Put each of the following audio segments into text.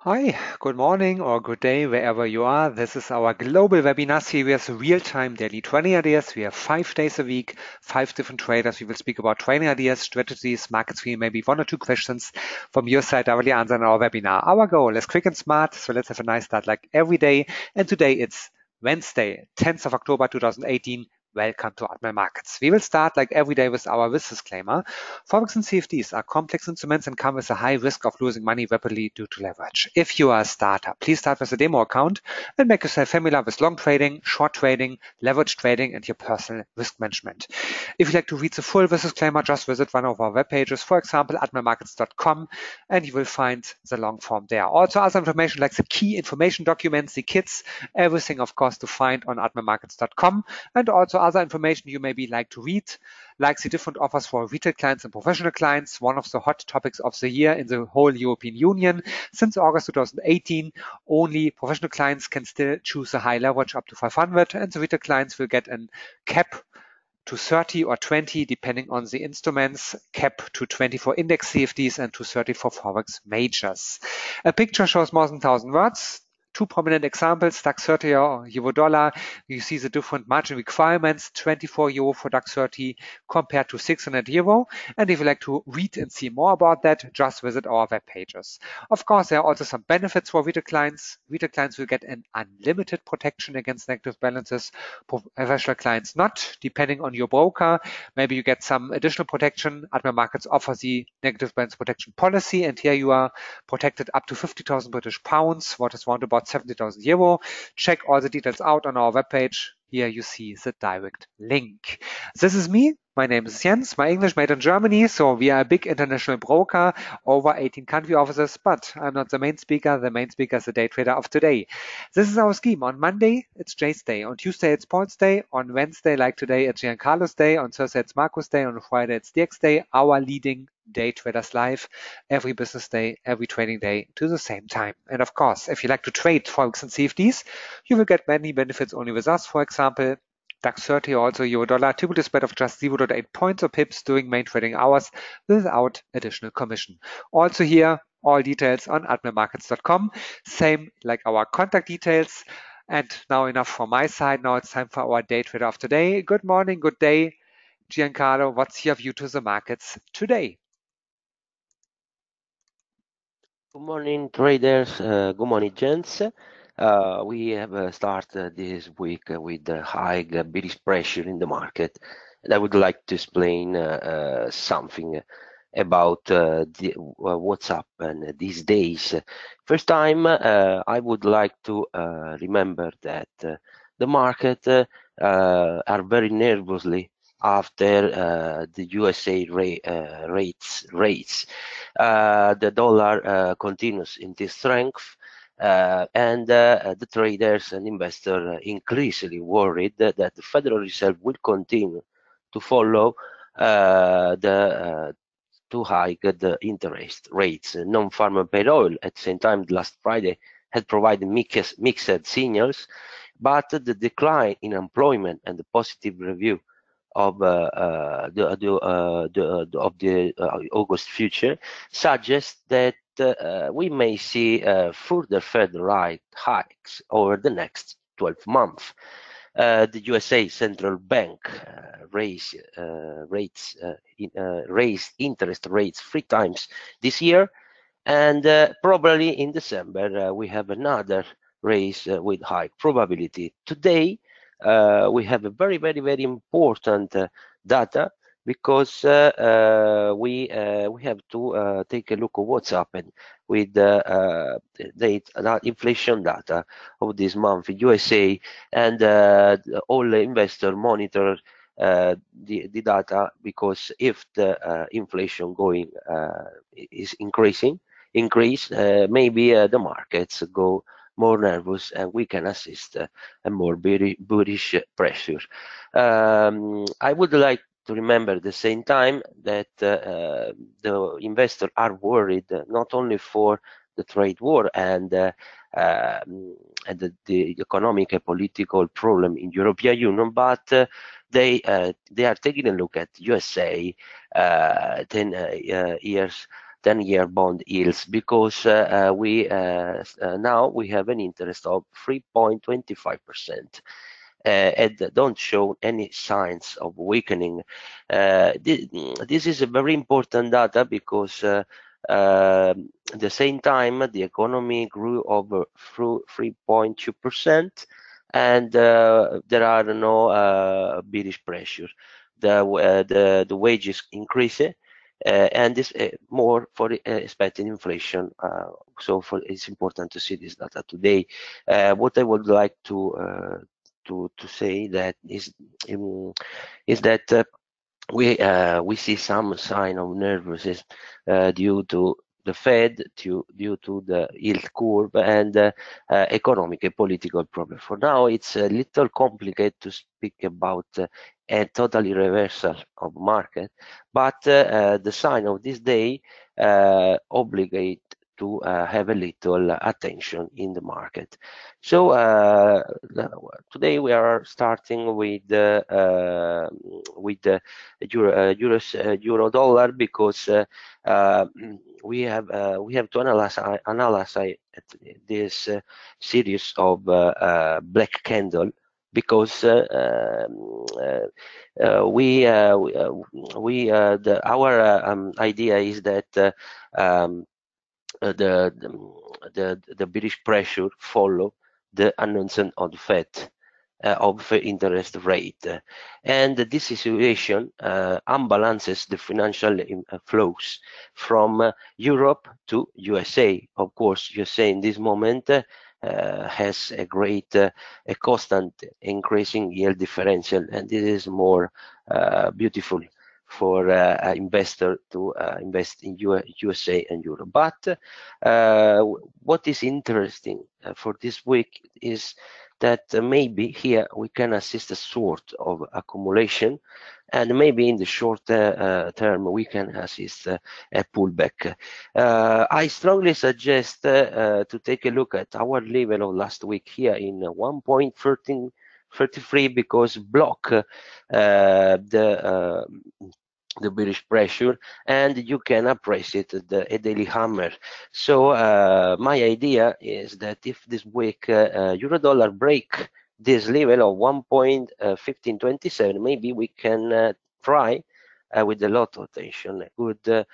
Hi, good morning or good day wherever you are. This is our global webinar series, real-time daily trading ideas. We have 5 days a week, 5 different traders. We will speak about trading ideas, strategies, markets for you, maybe 1 or 2 questions from your side directly answered in our webinar. Our goal is quick and smart, so let's have a nice start like every day. And today it's Wednesday, 10th of October 2018. Welcome to Admiral Markets. We will start like every day with our risk disclaimer. Forex and CFDs are complex instruments and come with a high risk of losing money rapidly due to leverage. If you are a startup, please start with a demo account and make yourself familiar with long trading, short trading, leverage trading, and your personal risk management. If you'd like to read the full risk disclaimer, just visit one of our web pages, for example, admiralmarkets.com, and you will find the long form there. Also, other information like the key information documents, the kits, everything, of course, to find on admiralmarkets.com, and also other information you maybe like to read, like the different offers for retail clients and professional clients, one of the hot topics of the year in the whole European Union. Since August 2018, only professional clients can still choose a high leverage up to 500, and the retail clients will get a cap to 30 or 20, depending on the instruments, cap to 20 for index CFDs and to 30 for Forex majors. A picture shows more than 1,000 words. 2 prominent examples, DAX 30 or euro dollar. You see the different margin requirements, 24 euro for DAX 30 compared to 600 euro. And if you like to read and see more about that, just visit our web pages. Of course, there are also some benefits for retail clients. Retail clients will get an unlimited protection against negative balances. Professional clients not, depending on your broker. Maybe you get some additional protection. Admiral Markets offers the negative balance protection policy, and here you are protected up to 50,000 British pounds, what is around about 70,000 euro. Check all the details out on our webpage. Here you see the direct link. This is me. My name is Jens. My English made in Germany, so we are a big international broker, over 18 country offices, but I'm not the main speaker. The main speaker is the day trader of today. This is our scheme. On Monday, it's Jay's day. On Tuesday, it's Paul's day. On Wednesday, like today, it's Giancarlo's day. On Thursday, it's Marco's day. On Friday, it's DX day. Our leading day traders live every business day, every trading day to the same time. And of course, if you like to trade Forex and CFDs, you will get many benefits only with us. For example, DAX 30 or also euro dollar, typical spread of just 0.8 points or pips during main trading hours without additional commission. Also here, all details on admiralmarkets.com. Same like our contact details. And now enough from my side. Now it's time for our day trader of today. Good morning, good day. Giancarlo, what's your view to the markets today? Good morning, traders. Good morning, gents. We have started this week with high bearish pressure in the market, and I would like to explain something about what's happened these days. First time, I would like to remember that the market are very nervously after the USA rates. The dollar continues in this strength, and the traders and investors are increasingly worried that the Federal Reserve will continue to follow to hike the interest rates. Non-farm payroll at the same time last Friday had provided mixed signals, but the decline in employment and the positive review of the August future suggests that we may see further Fed rate hikes over the next 12 months. The USA Central Bank raised interest rates 3 times this year, and probably in December we have another raise with high probability. Today we have a very important data, because we have to take a look at what's happened with the inflation data of this month in USA, and all the investors monitor the data, because if the inflation going is increase, maybe the markets go more nervous, and we can assist a more bullish pressure. I would like to remember at the same time that the investors are worried not only for the trade war and the economic and political problem in European Union, but they are taking a look at USA 10 years 10-year bond yields, because now we have an interest of 3.25%. And don't show any signs of weakening. This is a very important data, because at the same time the economy grew over through 3.2%, and there are no bearish pressure. The wages increase, and this more for expected inflation. So it's important to see this data today. What I would like to say that is that we see some sign of nervousness due to the Fed, due to the yield curve, and economic and political problems. For now, it's a little complicated to speak about a totally reversal of market, but the sign of this day obligate to have a little attention in the market. So today we are starting with the euro dollar, because we have to analyze this series of black candle, because our idea is that the British pressure follow the announcement of the Fed of interest rate, and this situation unbalances the financial flows from Europe to USA. Of course, USA in this moment has a great, a constant increasing yield differential, and this is more beautiful for investor to invest in USA and Europe. But what is interesting for this week is that maybe here we can assist a sort of accumulation, and maybe in the short term we can assist a pullback. I strongly suggest to take a look at our level of last week here in 1.1333, because block the bearish pressure, and you can appreciate a daily hammer. So my idea is that if this week euro dollar break this level of 1.1527, maybe we can try with a lot of attention. Good,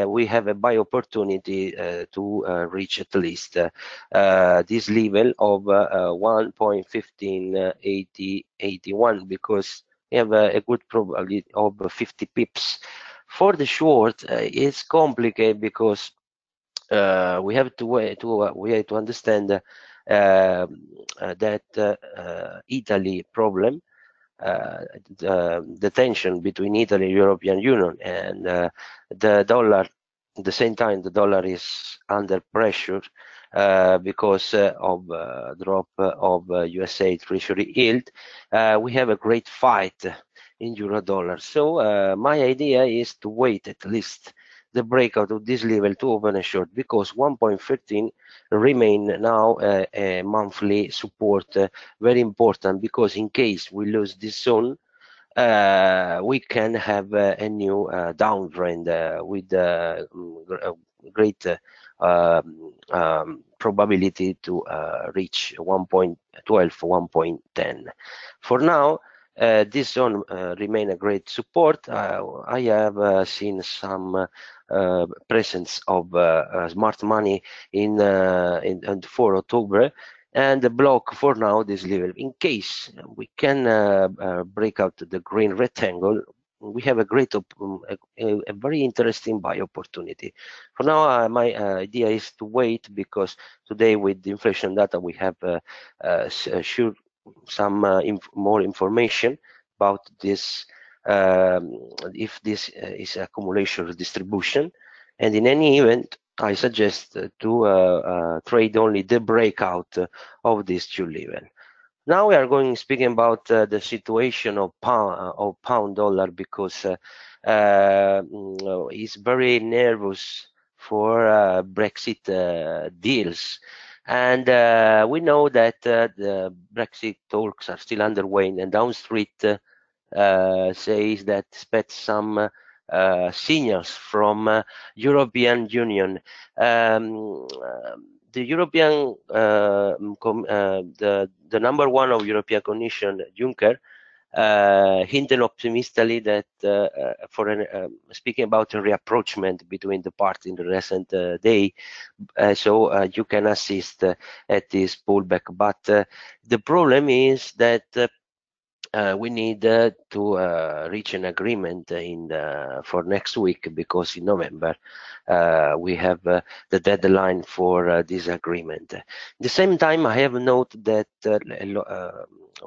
we have a buy opportunity to reach at least this level of 1.1581, because we have a good probability of 50 pips. For the short, it's complicated, because we have to understand that Italy problem, the tension between Italy and European Union, and the dollar. At the same time, the dollar is under pressure because of drop of USA Treasury yield. We have a great fight in euro dollar. So my idea is to wait at least the breakout of this level to open a short, because 1.13 remain now a monthly support, very important, because in case we lose this zone, we can have a new downtrend with great probability to reach 1.12, 1.10. For now, this zone remain a great support. I have seen some presence of smart money in for October, and the block for now this level. In case we can break out the green rectangle, we have a great a very interesting buy opportunity. For now, my idea is to wait, because today with the inflation data we have sure some more information about this, if this is accumulation or distribution, and in any event I suggest to trade only the breakout of this two level. Now we are going speaking about the situation of pound dollar, because it's very nervous for Brexit deals, and we know that the Brexit talks are still underway, and Down Street says that expect some signals from European Union. The European, the number one of European Commission, Juncker, hinted optimistically that speaking about a reapproachment between the parties in the recent day, so you can assist at this pullback. But the problem is that we need to reach an agreement for next week, because in November we have the deadline for this agreement. At the same time, I have noted that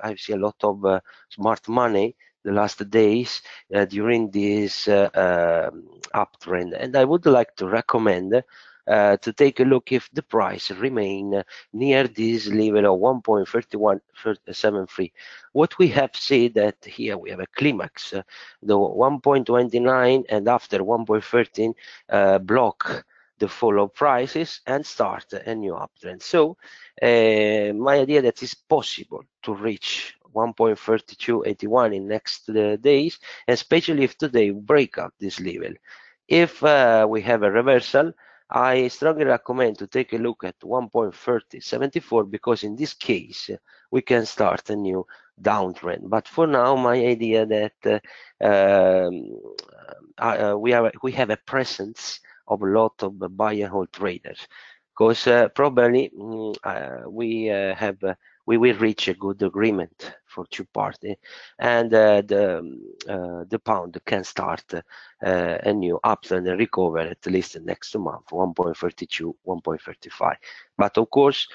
I see a lot of smart money the last days during this uptrend, and I would like to recommend to take a look if the price remain near this level of 1.3173. What we have seen that here we have a climax, the 1.29, and after 1.13 block the fall of prices and start a new uptrend. So my idea that it's possible to reach 1.3281 in next days, especially if today break up this level. If we have a reversal, I strongly recommend to take a look at 1.3074, because in this case we can start a new downtrend. But for now, my idea that we have a presence of a lot of buy and hold traders, because probably we will reach a good agreement for two parties, and the pound can start a new uptrend and recover at least next month, 1.32, 1.35. But of course,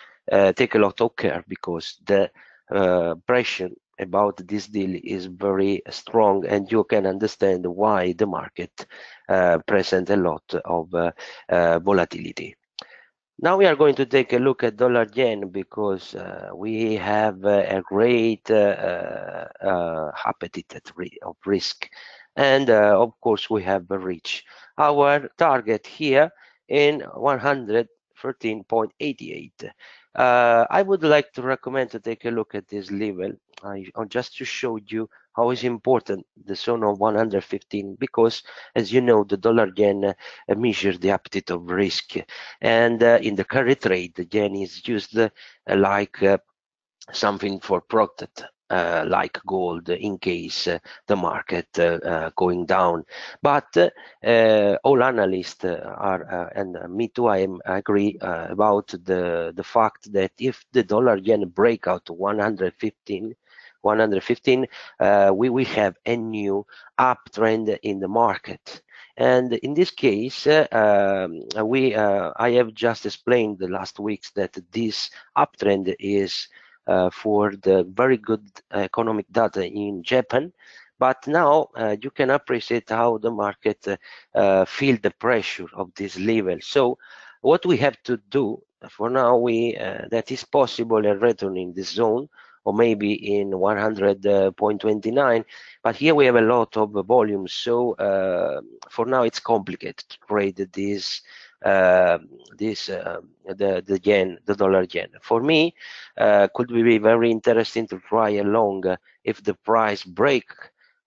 take a lot of care, because the pressure about this deal is very strong, and you can understand why the market present a lot of volatility. Now we are going to take a look at dollar yen, because we have a great appetite of risk, and of course we have reached our target here in 113.88. I would like to recommend to take a look at this level, just to show you how is important the zone of 115, because as you know, the dollar yen measures the appetite of risk, and in the carry trade, the yen is used like something for protect, like gold, in case the market going down. But all analysts are, and me too, I agree about the fact that if the dollar yen break out to 115, we will have a new uptrend in the market. And in this case, I have just explained the last weeks that this uptrend is for the very good economic data in Japan. But now you can appreciate how the market feel the pressure of this level. So what we have to do for now, that is possible a return in this zone, or maybe in 100.29, but here we have a lot of volume, so for now it's complicated to trade the yen, the dollar yen. For me, could be very interesting to try along if the price break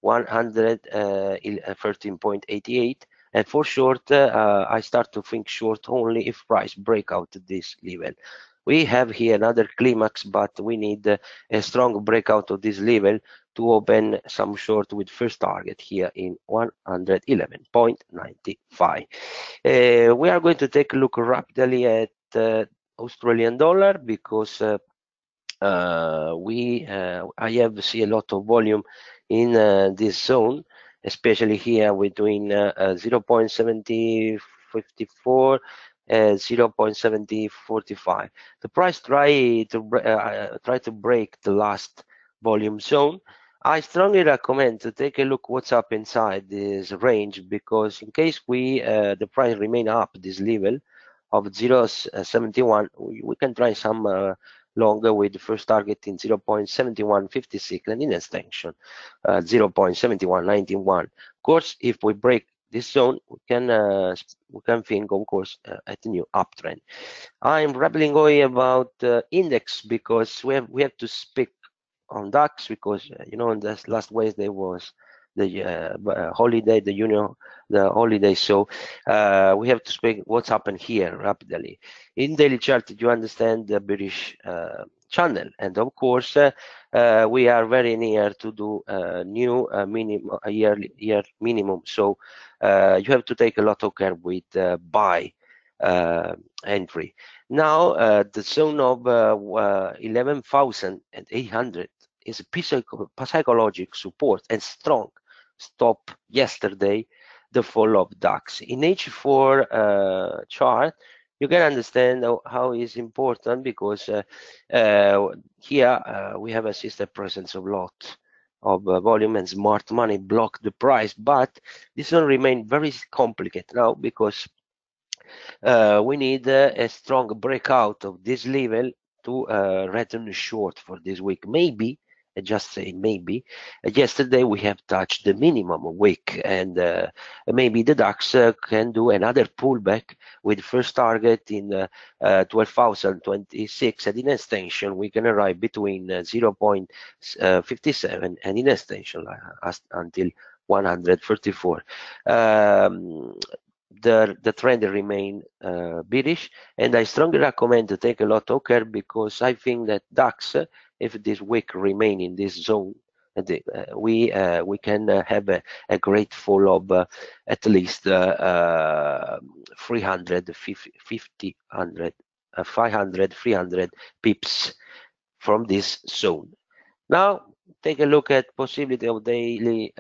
113.88, and for short, I start to think short only if price break out this level. We have here another climax, but we need a strong breakout of this level to open some short with first target here in 111.95. We are going to take a look rapidly at Australian dollar, because I have seen a lot of volume in this zone, especially here between 0.7054 0.7045. The price try to break the last volume zone. I strongly recommend to take a look what's up inside this range, because in case the price remain up this level of 0.71, we can try some longer with the first target in 0.7156 and in extension 0.7191. Of course, if we break this zone, we can think, of course, at a new uptrend. I'm rambling away about index, because we have to speak on DAX, because you know, in the last ways there was holiday, the holiday. So we have to speak what's happened here rapidly. In daily chart, you understand the bearish channel, and of course we are very near to do a new minimum, a year minimum. So you have to take a lot of care with buy entry. Now the zone of 11,800 is a psychological support and strong stop yesterday, the fall of DAX. In H4 chart, you can understand how it's important, because here we have a system presence of lot of volume, and smart money block the price, but this will remain very complicated now, because we need a strong breakout of this level to return short for this week. Maybe, I just say maybe, yesterday we have touched the minimum week, and maybe the DAX can do another pullback with first target in 12,026, and in extension we can arrive between 0.57 and in extension until 134. The trend remain bearish, and I strongly recommend to take a lot of care, because I think that DAX, if this week remain in this zone, we can have a great fall of at least 300, 500, 300 pips from this zone. Now take a look at possibility of daily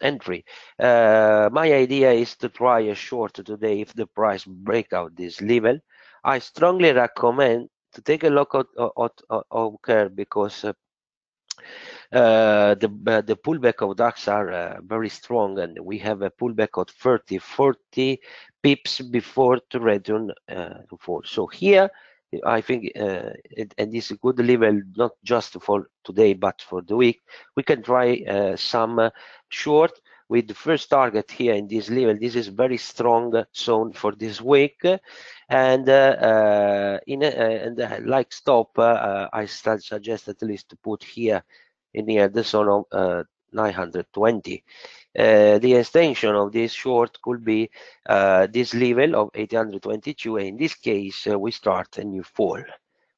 entry. My idea is to try a short today if the price break out this level. I strongly recommend to take a look at care, because the pullback of DAX are very strong, and we have a pullback of 30-40 pips before to return to fall. So here I think and this is a good level, not just for today but for the week. We can try some short with the first target here in this level. This is very strong zone for this week, and like stop I suggest at least to put here in near the zone of 920. The extension of this short could be this level of 822, and in this case we start a new fall.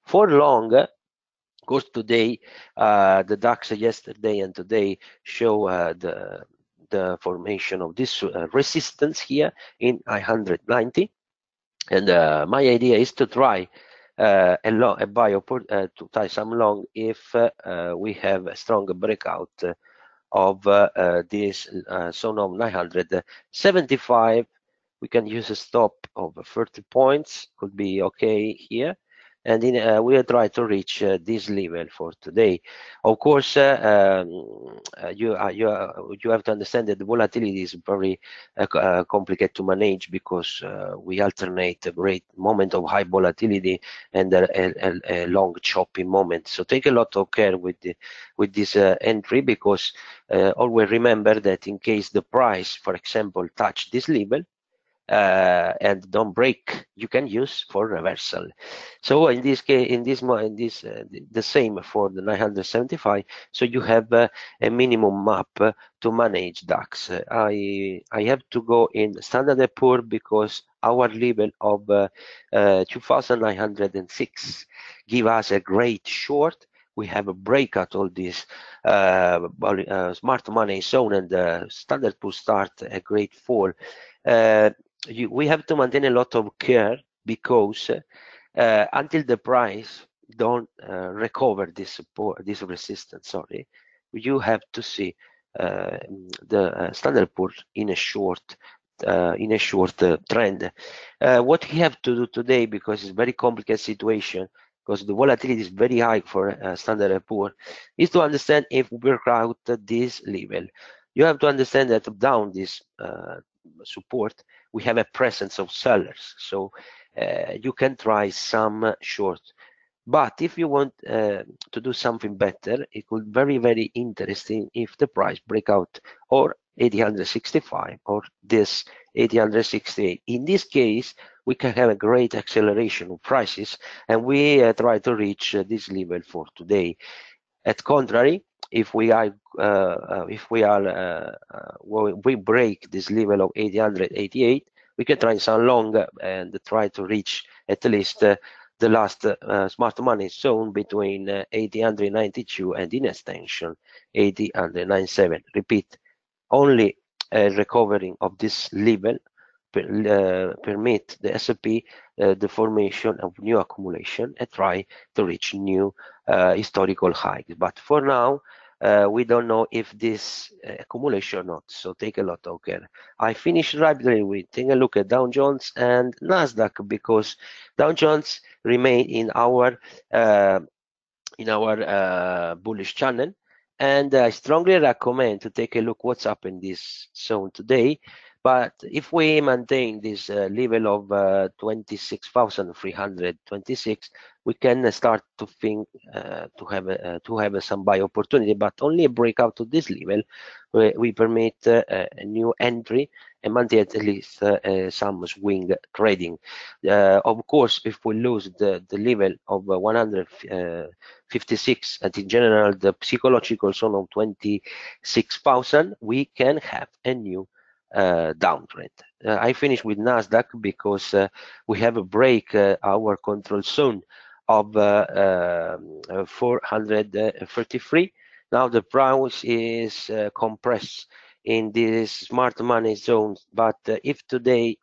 For long, of course, today the DAX yesterday and today show the formation of this resistance here in 190, and my idea is to try a buy to tie some long if we have a strong breakout of this zone of 975. We can use a stop of 30 points, could be okay here, and then we'll try to reach this level for today. Of course, you have to understand that the volatility is very complicated to manage, because we alternate a great moment of high volatility and a long choppy moment. So take a lot of care with this entry, because always remember that in case the price, for example, touch this level and don't break, you can use for reversal. So in this case, the same for the 975. So you have a minimum map to manage DAX. I have to go in Standard & Poor, because our level of 2,906 give us a great short. We have a breakout all this smart money zone, and Standard & Poor start a great fall. We have to maintain a lot of care, because until the price don't recover this support, this resistance, sorry, you have to see the Standard & Poor in a short trend. What we have to do today, because it's a very complicated situation, because the volatility is very high for Standard & Poor, is to understand if we break out this level. You have to understand that down this support, we have a presence of sellers, so you can try some short. But if you want to do something better, it could be very interesting if the price break out or 865 or this 868. In this case, we can have a great acceleration of prices, and we try to reach this level for today. At contrary, if we break this level of 888, we can try some long and try to reach at least the last smart money zone between 892 and in extension 897. Repeat, only recovering of this level permit the S&P the formation of new accumulation and try to reach new historical highs. But for now, we don't know if this accumulation or not. So take a lot of care. I finished rapidly with taking a look at Dow Jones and Nasdaq, because Dow Jones remain in our bullish channel, and I strongly recommend to take a look what's up in this zone today. But if we maintain this level of 26,326, we can start to think to have some buy opportunity, but only a breakout to this level we permit a new entry and maintain at least some swing trading. Of course, if we lose the level of 156, and in general the psychological zone of 26,000, we can have a new downtrend. I finish with Nasdaq because we have a break our control zone of 433. Now the price is compressed in this smart money zone, but if today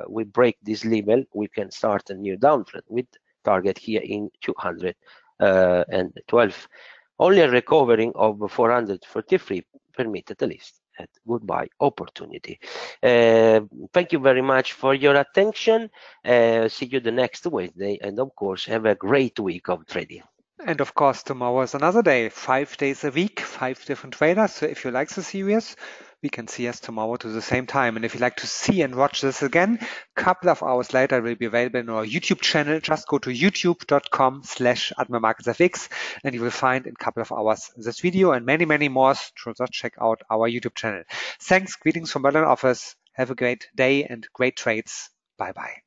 we break this level, we can start a new downtrend with target here in 212. Only a recovering of 443 permit at least at goodbye opportunity. Thank you very much for your attention. See you the next Wednesday, and of course have a great week of trading. And of course, tomorrow is another day, 5 days a week, 5 different traders. So if you like the series, we can see us tomorrow to the same time. And if you'd like to see and watch this again, a couple of hours later, it will be available on our YouTube channel. Just go to youtube.com/AdmiralMarketsFX, and you will find in a couple of hours this video and many, many more. So just check out our YouTube channel. Thanks. Greetings from Berlin office. Have a great day and great trades. Bye-bye.